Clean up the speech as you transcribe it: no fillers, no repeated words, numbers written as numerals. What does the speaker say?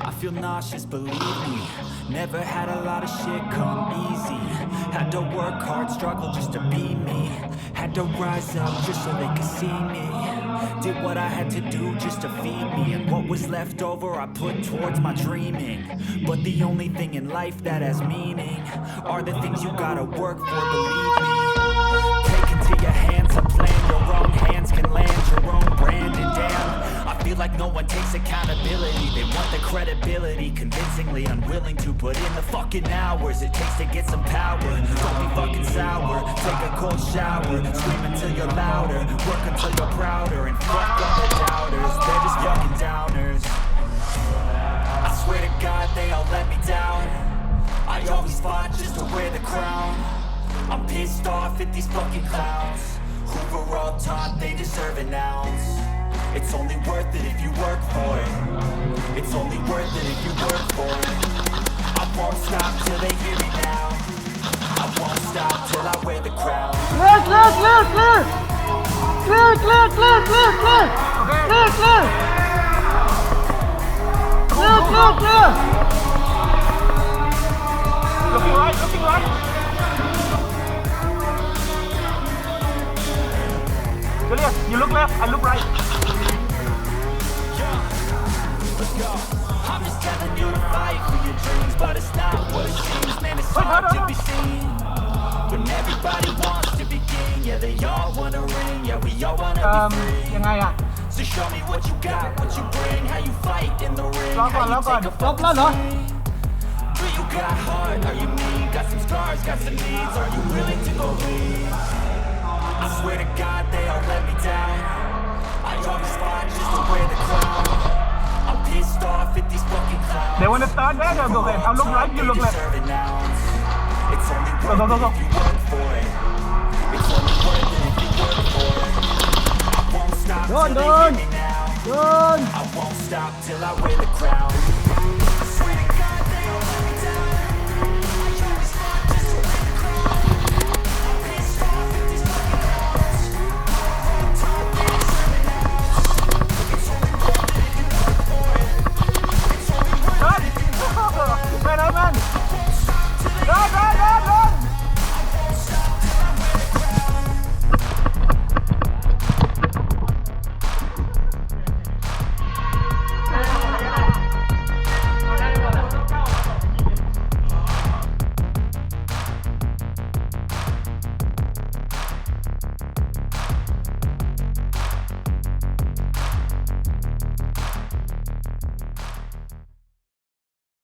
I feel nauseous, believe me. Never had a lot of shit come easy. Had to work hard, struggle just to be me. Had to rise up just so they could see me. Did what I had to do just to feed me. And what was left over I put towards my dreaming. But the only thing in life that has meaning are the things you gotta work for, believe me. Take into your hands a plan. Your own hands can land your own brand. And damn, I feel like no one takes accountability. They want the credibility, convincingly unwilling to put in the fucking hours it takes to get some power. Don't be fucking sour, take a cold shower. Scream until you're louder, work until you're prouder. And fuck all the doubters, they're just fucking downers. I swear to God they all let me down. I always fought just to wear the crown. I'm pissed off at these fucking clowns who were all taught they deserve an ounce. It's only worth it if you work for it. It's only worth it if you work for it. I won't stop till they hear me now. I won't stop till I wear the crown. Clear, clear, clear, clear. Clear, clear, clear, clear, clear. Clear, clear. Clear, clear, clear. Looking right, looking right. Julius, you look left, I look right. Let's go. I'm just telling you to fight for your dreams, but it's not what it seems. Man, it's hard to be seen when everybody wants to be king. Yeah, they all wanna ring. Yeah, we all wanna be free. ยังไงอะ So show me what you got, what you bring, how you fight in the ring, รอก่อน how รอ you ก่อน take a ลบแล้วเหรอ Do you got heart? Are you mean? Got some scars, got some needs. Are you willing to go lead? I swear to God they all let me down. I always fought just to wear the crown. I'm pissed off at these fucking clowns. They want to start there, they'll go ahead. I look right, you look left. It's only Go, worth go, it go. if you work for it. It's only worth it if you work for it. I won't stop till they hear me now. I won't stop till I wear the crown. I swear